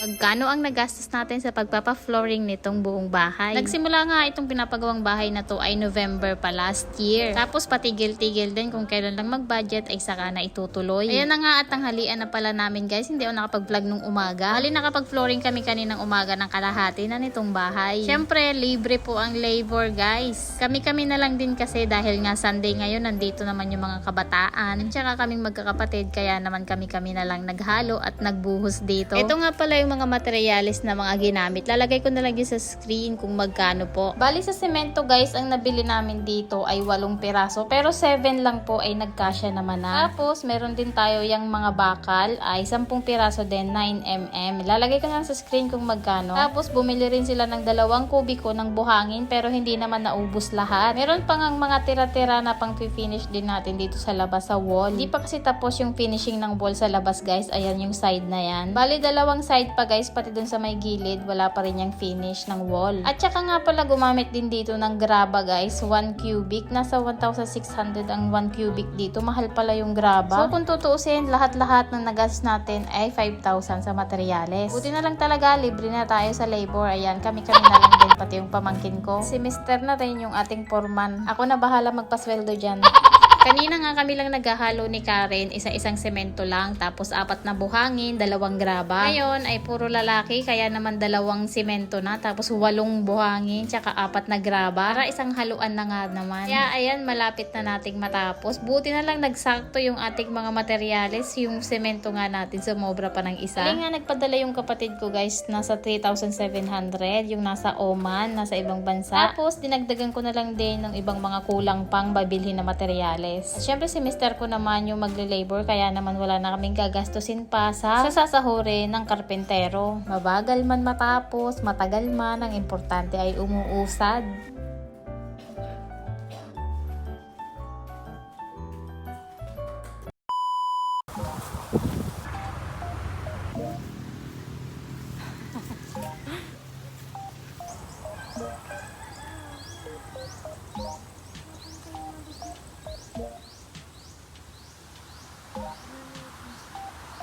Magkano ang nagastos natin sa pagpapa-flooring nitong buong bahay? Nagsimula nga itong pinapagawang bahay na to ay November pa last year. Tapos patigil-tigil din kung kailan lang mag-budget ay saka na itutuloy. Ayan na nga at tanghalian na pala namin guys. Hindi ako nakapag-vlog nung umaga. Hali nakapag-flooring kami kaninang umaga ng kalahati na nitong bahay. Syempre, libre po ang labor guys. Kami-kami na lang din kasi dahil nga Sunday ngayon nandito naman yung mga kabataan. At saka kaming magkakapatid kaya naman kami-kami na lang naghalo at nagbuhos dito. Ito nga pala yung mga materials na mga ginamit. Lalagay ko na lang yun sa screen kung magkano po. Bali sa semento guys, ang nabili namin dito ay 8 piraso. Pero 7 lang po ay nagkasya naman na. Tapos meron din tayo yung mga bakal ay 10 piraso din, 9mm. Lalagay ko na lang sa screen kung magkano. Tapos bumili rin sila ng 2 kubiko ng buhangin pero hindi naman naubos lahat. Meron pang ang mga tira-tira na pang finish din natin dito sa labas sa wall. Hindi pa kasi tapos yung finishing ng wall sa labas guys. Ayan yung side na yan. Bali 2 side pa guys, pati dun sa may gilid wala pa rin yung finish ng wall. At saka nga pala gumamit din dito ng graba guys, 1 cubic. Nasa 1,600 ang 1 cubic dito. Mahal pala yung graba. So kung tutuusin, lahat-lahat ng nagastos natin ay 5,000 sa materyales. Buti na lang talaga, libre na tayo sa labor. Ayan, kami-kami na lang din, pati yung pamangkin ko. Si Mr. na rin yung ating foreman. Ako na bahala magpasweldo dyan. Kanina nga kami lang naghahalo ni Karen, isa-isang semento lang, tapos 4 na buhangin, 2 graba. Ngayon ay puro lalaki, kaya naman 2 semento na, tapos 8 buhangin, tsaka 4 na graba. Para isang haluan na nga naman. Kaya ayan, malapit na nating matapos. Buti na lang nagsakto yung ating mga materyales, yung semento nga natin, sumobra pa ng isa. Kaya nga nagpadala yung kapatid ko guys, nasa 3,700, yung nasa Oman, nasa ibang bansa. Tapos dinagdagan ko na lang din ng ibang mga kulang pang babilhin na materyales. At syempre si Mr. ko naman yung magle-labor kaya naman wala na kaming gagastusin pa sa sasahurin ng karpentero. Mabagal man matapos, matagal man, ang importante ay umuusad.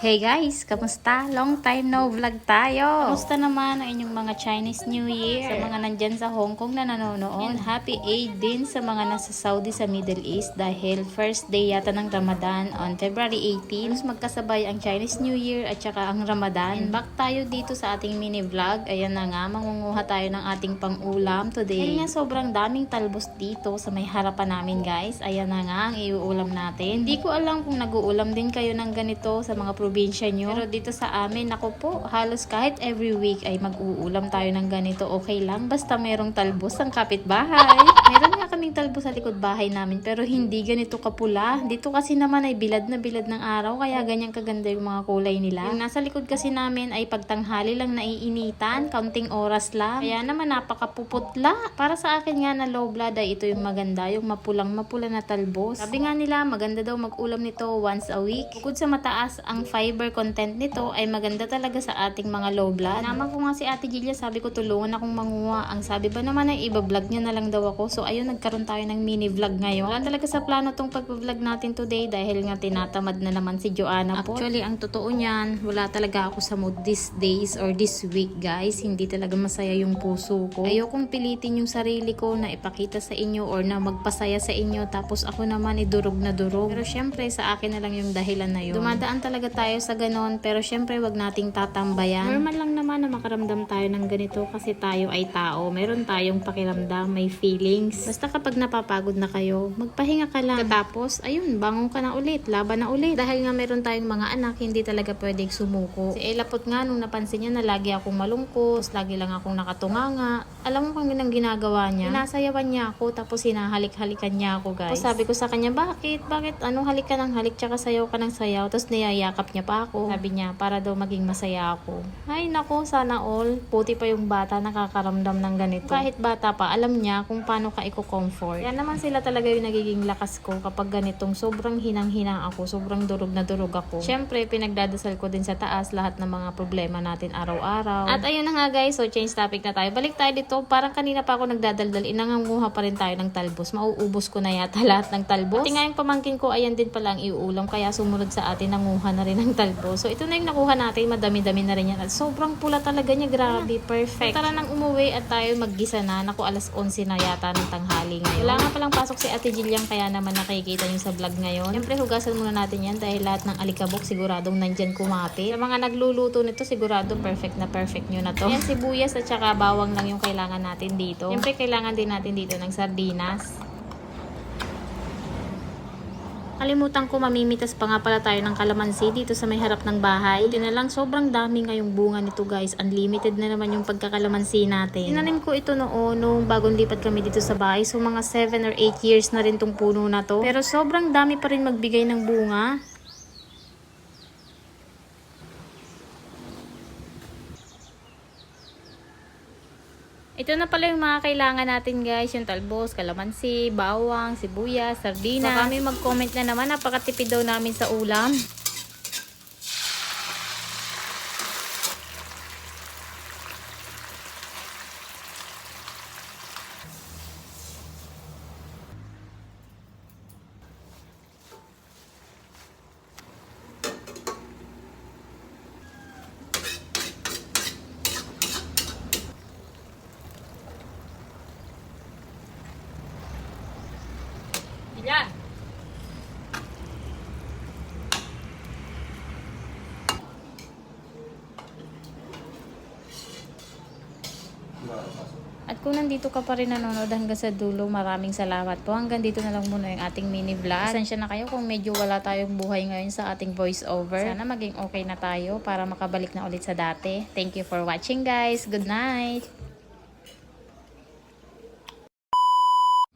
Hey guys, kamusta? Long time no vlog tayo. Kamusta naman ang inyong mga Chinese New Year? Sa mga nandyan sa Hong Kong na nanonood. And happy Eid din sa mga nasa Saudi sa Middle East dahil first day yata ng Ramadan on February 18. Mas magkasabay ang Chinese New Year at saka ang Ramadan. And back tayo dito sa ating mini vlog. Ayan na nga, mangunguha tayo ng ating pang-ulam today. Dahil nga sobrang daming talbos dito sa may harapan namin guys. Ayan na nga ang iuulam natin. Hindi ko alam kung nag-uulam din kayo ng ganito sa mga probinsya nyo. Pero dito sa amin, ako po, halos kahit every week ay mag-uulam tayo ng ganito. Okay lang, basta merong talbos ang kapitbahay. Meron nga kaming talbos sa likod bahay namin, pero hindi ganito kapula. Dito kasi naman ay bilad na bilad ng araw, kaya ganyan kaganda yung mga kulay nila. Yung nasa likod kasi namin ay pagtanghali lang naiinitan, counting oras lang. Kaya naman napakapuputla. Para sa akin nga na low blood ay ito yung maganda, yung mapula na talbos. Sabi nga nila, maganda daw mag-ulam nito once a week. Bukod sa mataas ang fiber content nito ay maganda talaga sa ating mga low blood. Naman ko nga si Ate Jilia, sabi ko tulungan akong manguha. Ang sabi ba naman ay iba-vlog niya na lang daw ako. So ayun, nagkaroon tayo ng mini vlog ngayon. Wala talaga sa plano tong pag-vlog natin today dahil nga tinatamad na naman si Joanna po. Actually, ang totoo niyan, wala talaga ako sa mood these days or this week guys. Hindi talaga masaya yung puso ko. Ayokong pilitin yung sarili ko na ipakita sa inyo or na magpasaya sa inyo tapos ako naman idurog na durog. Pero syempre sa akin na lang yung dahilan na yun. Dumadaan talaga tayo sa ganon, pero syempre wag nating tatambayan. Normal lang naman na makaramdam tayo ng ganito kasi tayo ay tao. Meron tayong pakiramdam, may feelings. Basta kapag napapagod na kayo, magpahinga ka lang. Tapos, ayun, bangon ka na ulit, laban na ulit. Dahil nga meron tayong mga anak, hindi talaga pwedeng sumuko. Si Elapot nga nung napansin niya na lagi akong malungkot, lagi lang akong nakatunganga. Alam mo kung ginang ginagawa niya? Sinasayawan niya ako, tapos hinahalik-halikan niya ako guys. Tapos sabi ko sa kanya, bakit? Anong halik ka ng halik, tsaka sayaw ka ng sayaw? Tapos niyayakap niya pa ako. Sabi niya, para daw maging masaya ako. Ay nako, sana all. Puti pa yung bata nakakaramdam ng ganito. Kahit bata pa, alam niya kung paano ka i-comfort. Yan naman sila talaga yung nagiging lakas ko kapag ganitong sobrang hinang-hinang ako, sobrang durog na durog ako. Syempre, pinagdadasal ko din sa taas lahat ng mga problema natin araw-araw. At ayun na nga guys, so change topic na tayo. Balik tayo dito. Parang kanina pa ako nagdadaldal, inanganguha pa rin tayo ng talbos. Mauubos ko na yata lahat ng talbos. Pati nga yung pamangkin ko, ayan din pala ang iuulam. Kaya sumunod sa atin, nanguha na rin ng talbos. So ito na yung nakuha natin, madami-dami na rin yan. At sobrang pula pula talaga niya, grabe, perfect. Tara nang umuwi at tayo maggisa na. Naku, alas 11 na yata ng tanghali ngayon. Wala nga palang pasok si Ate Jillian, kaya naman nakikita niyo sa vlog ngayon. Siyempre, hugasan muna natin yan dahil lahat ng alikabok siguradong nandyan kumapit. Sa mga nagluluto nito, sigurado perfect na perfect nyo na to. Ayan, sibuyas at saka bawang lang yung kailangan natin dito. Siyempre, kailangan din natin dito ng sardinas. Kalimutan ko, mamimitas pa nga pala tayo ng kalamansi dito sa may harap ng bahay. Buti na lang, sobrang dami ngayong bunga nito guys. Unlimited na naman yung pagkakalamansi natin. Tinanim ko ito noon nung bagong lipat kami dito sa bahay. So mga 7 or 8 years na rin tong puno na to. Pero sobrang dami pa rin magbigay ng bunga. Ito na pala yung mga kailangan natin guys, yung talbos, kalamansi, bawang, sibuyas, sardinas. Baka may mag-comment na naman, napakatipid daw namin sa ulam. Yan. At kung nandito ka pa rin nanonood hanggang sa dulo, maraming salamat po. Hanggang dito na lang muna yung ating mini vlog. Pasensya na kayo kung medyo wala tayong buhay ngayon sa ating voice over. Sana maging okay na tayo para makabalik na ulit sa dati. Thank you for watching guys. Good night.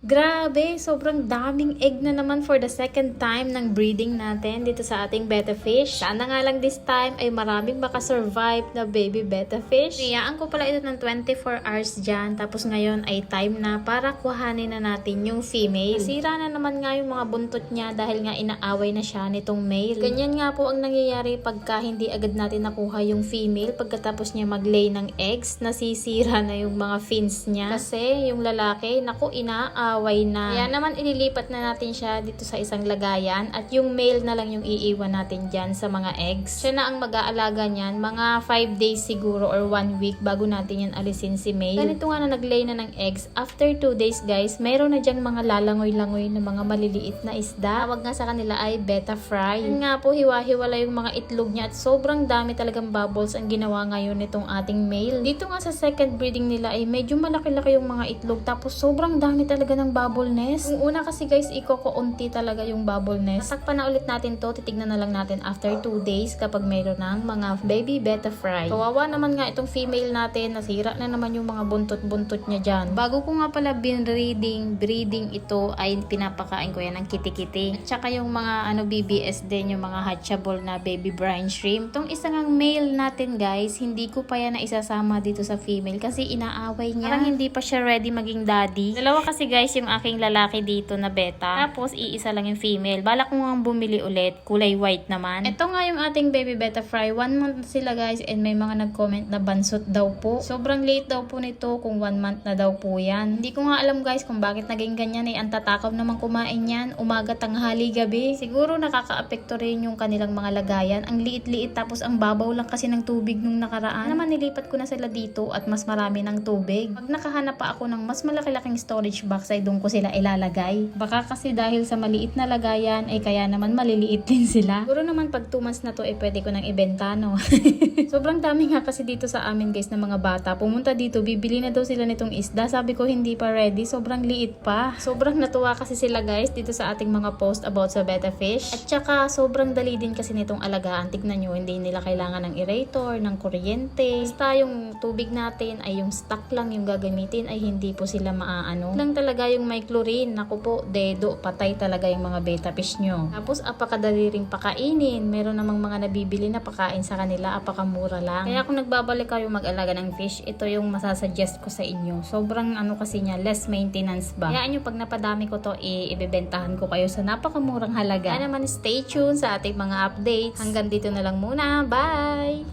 Grabe, sobrang daming egg na naman for the second time ng breeding natin dito sa ating betta fish. Sana nga lang this time ay maraming makasurvive na baby betta fish. Niyaan ko pala ito ng 24 hours dyan. Tapos ngayon ay time na para kuhanin na natin yung female. Nasira na naman nga yung mga buntot niya dahil nga inaaway na siya nitong male. Ganyan nga po ang nangyayari pagka hindi agad natin nakuha yung female. Pagkatapos niya mag-lay ng eggs, nasisira na yung mga fins niya. Kasi yung lalaki, naku, inaaway na. Kaya naman ililipat na natin siya dito sa isang lagayan at yung male na lang yung iiwan natin dyan sa mga eggs. Siya na ang mag-aalaga niyan, mga 5 days siguro or 1 week bago natin yan alisin si male. Ganito nga na nag-lay na ng eggs. After 2 days guys, mayroon na dyan mga lalangoy-langoy na mga maliliit na isda. Tawag nga sa kanila ay betta fry. Yun nga po, hiwa-hiwala yung mga itlog niya at sobrang dami talagang bubbles ang ginawa ngayon nitong ating male. Dito nga sa second breeding nila ay medyo malaki-laki yung mga itlog tapos sobrang dami talaga ng bubble nest. Yung una kasi guys, iko-unti talaga yung bubble nest. Natakpan na ulit natin to, titignan na lang natin after 2 days kapag mayroon ng mga baby betta fry. Kawawa naman nga itong female natin, nasira na naman yung mga buntot-buntot niya dyan. Bago ko nga pala breeding ito ay pinapakain ko yan ng kiti-kiti. At saka yung mga BBS din, yung mga hatchable na baby brine shrimp. Itong isang male natin guys, hindi ko pa yan na isasama dito sa female kasi inaaway niya. Parang hindi pa siya ready maging daddy. Dalawa kasi guys yung aking lalaki dito na beta. Tapos iisa lang yung female. Balak ko nga bumili ulit. Kulay white naman. Ito nga yung ating baby betta fry. 1 month na sila guys and may mga nag-comment na bansot daw po. Sobrang late daw po nito kung 1 month na daw po yan. Hindi ko nga alam guys kung bakit naging ganyan eh. Ang tatakaw naman kumain yan. Umaga, tanghali, gabi. Siguro nakaka-apekto rin yung kanilang mga lagayan. Ang liit-liit tapos ang babaw lang kasi ng tubig nung nakaraan. Naman nilipat ko na sila dito at mas marami ng tubig. Pag nakahanap pa ako ng mas malaki-laking storage box ay doon ko sila ilalagay. Baka kasi dahil sa maliit na lagayan ay kaya naman maliliit din sila. Siguro naman pag 2 months na to ay pwede ko nang ibenta no. Sobrang dami nga kasi dito sa amin guys ng mga bata. Pumunta dito, bibili na daw sila nitong isda. Sabi ko hindi pa ready, sobrang liit pa. Sobrang natuwa kasi sila guys dito sa ating mga post about sa betta fish. At saka sobrang dali din kasi nitong alagaan. Tignan nyo, hindi nila kailangan ng aerator, ng kuryente. Basta yung tubig natin ay yung stock lang yung gagamitin ay hindi po sila maaano. Lang talaga yung may chlorine. Naku po, dedo, patay talaga yung mga betta fish nyo. Tapos apakadali ring pakainin. Meron namang mga nabibili na pakain sa kanila, apakamura lang. Kaya kung nagbabalik kayo mag-alaga ng fish, ito yung masasuggest ko sa inyo. Sobrang kasi niya, less maintenance ba. Kaya nyo pag napadami ko to, ibebentahan ko kayo sa napakamurang halaga. Kaya naman stay tuned sa ating mga updates. Hanggang dito na lang muna. Bye!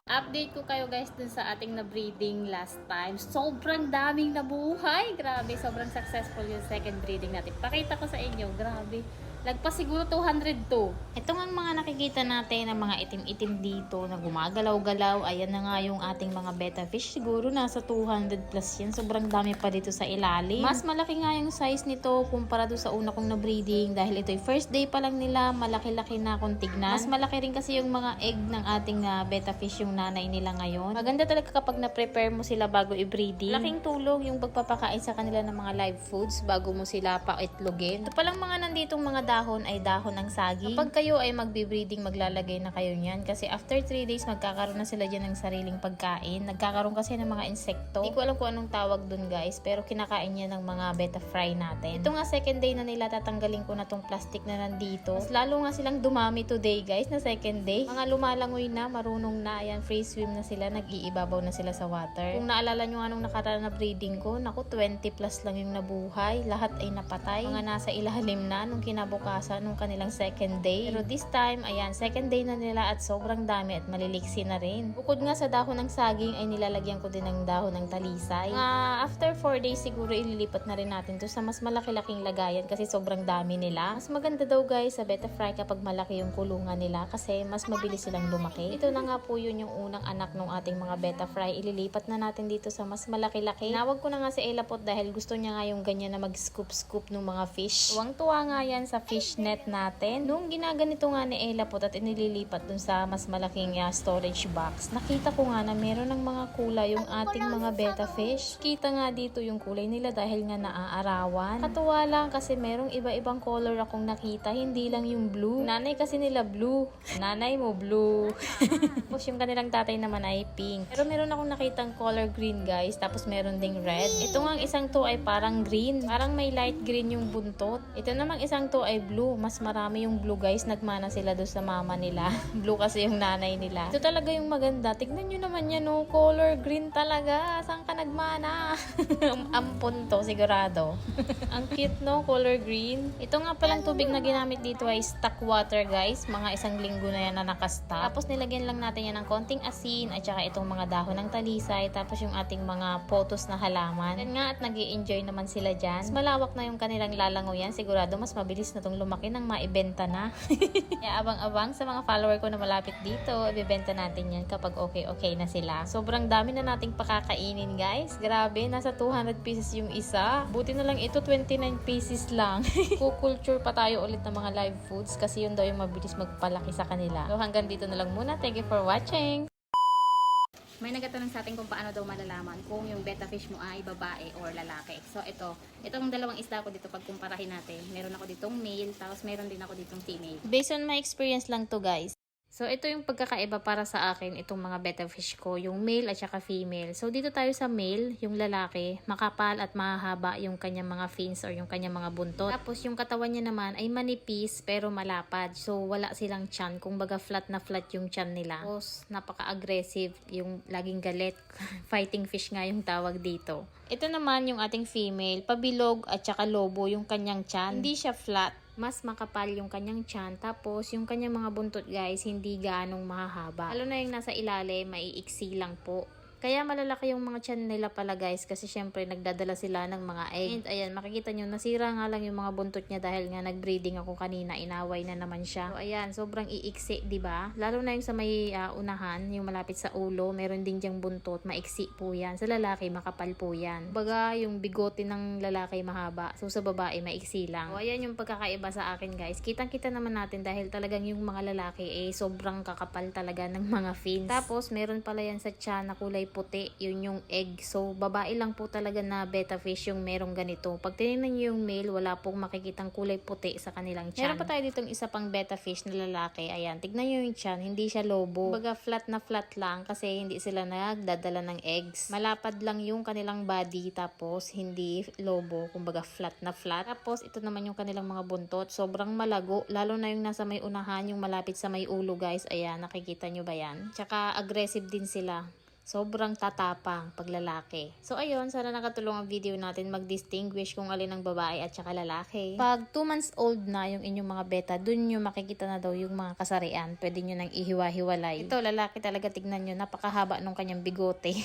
Update ko kayo guys dun sa ating na-breeding last time. Sobrang daming nabuhay. Grabe, sobrang successful yung second breeding natin. Pakita ko sa inyo, grabe. Lagpas siguro 202. Ito nga ang mga nakikita natin ng mga itim-itim dito na gumagalaw-galaw. Ayan na nga yung ating mga betta fish. Siguro nasa 200 plus yan. Sobrang dami pa dito sa ilalim. Mas malaki nga yung size nito kumpara doon sa una kong na-breeding. Dahil ito'y first day pa lang nila. Malaki-laki na kung tignan. Mas malaki rin kasi yung mga egg ng ating betta fish yung nanay nila ngayon. Maganda talaga kapag na-prepare mo sila bago i-breeding. Laking tulong yung pagpapakain sa kanila ng mga live foods bago mo sila pa-itlogin. Ito palang mga nanditong mga dahon ay dahon ng saging. Kapag kayo ay magbe-breeding, maglalagay na kayo niyan. Kasi after 3 days, magkakaroon na sila dyan ng sariling pagkain. Nagkakaroon kasi ng mga insekto. Hindi ko alam kung anong tawag dun guys, pero kinakain niya ng mga betta fry natin. Ito nga second day na nila, tatanggalin ko na tong plastic na nandito. Mas lalo nga silang dumami today guys, na second day. Mga lumalangoy na, marunong na, ayan, free swim na sila, nag-iibabaw na sila sa water. Kung naalala nyo anong nakaraan na breeding ko, naku, 20 plus lang yung nabuhay. Lahat ay napatay. Mga nasa ilalim na nung kinabukasan nung kanilang second day. Pero this time, ayan, second day na nila at sobrang dami at maliliksi na rin. Bukod nga sa dahon ng saging, ay nilalagyan ko din ng dahon ng talisay. After 4 days, siguro ililipat na rin natin to sa mas malaki-laking lagayan kasi sobrang dami nila. Mas maganda daw guys sa betta fry kapag malaki yung kulungan nila kasi mas mabilis silang lumaki. Ito na nga po yun yung unang anak ng ating mga betta fry. Ililipat na natin dito sa mas malaki-laki. Nawag ko na nga si Elapot dahil gusto niya nga yung ganyan na mag-scoop-scoop ng mga fish. Tuwang-tuwa nga yan sa fish net natin. Nung ginaganito nga ni Elapot at inililipat dun sa mas malaking storage box, nakita ko nga na meron ng mga kulay yung ating mga betta fish. Kita nga dito yung kulay nila dahil nga naaarawan. Katuwa lang kasi merong iba-ibang color akong nakita, hindi lang yung blue. Nanay kasi nila blue. Nanay mo blue. Tapos yung kanilang tatay naman ay pink. Pero meron akong nakitang color green guys, tapos meron ding red. Ito nga isang to ay parang green. Parang may light green yung buntot. Ito namang isang to ay blue. Mas marami yung blue guys. Nagmana sila doon sa mama nila. Blue kasi yung nanay nila. Ito talaga yung maganda. Tignan nyo naman yan, no? Color green talaga. Saan ka nagmana? Ampon to, sigurado. Ang cute, no? Color green. Ito nga palang tubig na ginamit dito ay stock water guys. Mga isang linggo na yan na nakastock. Tapos nilagyan lang natin yan ng konting asin at saka itong mga dahon ng talisay. Tapos yung ating mga potos na halaman. Yan nga at nag-i-enjoy naman sila dyan. Mas malawak na yung kanilang lalangoyan. Sigurado mas mabilis na tong lumaki nang maibenta na. Kaya abang-abang sa mga follower ko na malapit dito. Ibibenta natin yan kapag okay na sila. Sobrang dami na nating pakakainin guys. Grabe, nasa 200 pieces yung isa. Buti na lang ito 29 pieces lang. Kukulture pa tayo ulit ng mga live foods kasi yun daw yung mabilis magpalaki sa kanila. So hanggang dito na lang muna. Thank you for watching. May nagtatanong sa atin kung paano daw malalaman kung yung betta fish mo ay babae or lalaki. So itong dalawang isda ko dito pagkumparahin natin. Meron ako ditong male, tapos meron din ako ditong female. Based on my experience lang to guys. So, ito yung pagkakaiba para sa akin, itong mga betta fish ko, yung male at saka female. So, dito tayo sa male, yung lalaki, makapal at mahaba yung kanyang mga fins or yung kanyang mga buntot. Tapos, yung katawan niya naman ay manipis pero malapad. So, wala silang tiyan. Kung baga flat na flat yung tiyan nila. Tapos, napaka-aggressive, yung laging galit. Fighting fish nga yung tawag dito. Ito naman yung ating female, pabilog at saka lobo yung kanyang tiyan. Hindi siya flat. Mas makapal yung kanyang tiyan. Tapos, yung kanyang mga buntot guys, hindi ganong mahahaba. Lalo na yung nasa ilalim, maiiksi lang po. Kaya malalaki yung mga tiyan nila pala guys kasi syempre nagdadala sila ng mga egg. And ayan, makikita nyo, nasira nga lang yung mga buntot niya dahil nga nag-breeding ako kanina, inaway na naman siya. So ayan, sobrang iiksi, diba? Lalo na yung sa may unahan, yung malapit sa ulo, meron din diyang buntot, maiksi po yan. Sa lalaki, makapal po yan. Baga, yung bigote ng lalaki mahaba, so sa babae, maiksi lang. So ayan yung pagkakaiba sa akin guys. Kitang-kita naman natin dahil talagang yung mga lalaki sobrang kakapal talaga ng mga fins. Tapos, meron pala yan sa tiyan na kulay puti, yun yung egg. So, babae lang po talaga na betta fish yung merong ganito. Pag tinignan nyo yung male, wala pong makikitang kulay puti sa kanilang tiyan. Meron pa tayo ditong isa pang betta fish na lalaki. Ayan, tignan nyo yung tiyan, hindi siya lobo. Baga flat na flat lang kasi hindi sila nagdadala ng eggs. Malapad lang yung kanilang body tapos hindi lobo, kumbaga flat na flat. Tapos, ito naman yung kanilang mga buntot. Sobrang malago, lalo na yung nasa may unahan, yung malapit sa may ulo guys. Ayan, nakikita nyo ba yan? Tsaka aggressive din sila. Sobrang tatapang paglalaki. So ayun, sana nakatulong ang video natin mag-distinguish kung alin ang babae at saka lalaki. Pag 2 months old na yung inyong mga beta, dun nyo makikita na daw yung mga kasarian. Pwede nyo nang ihiwa-hiwalay. Ito, lalaki talaga, tignan nyo, napakahaba nung kanyang bigote.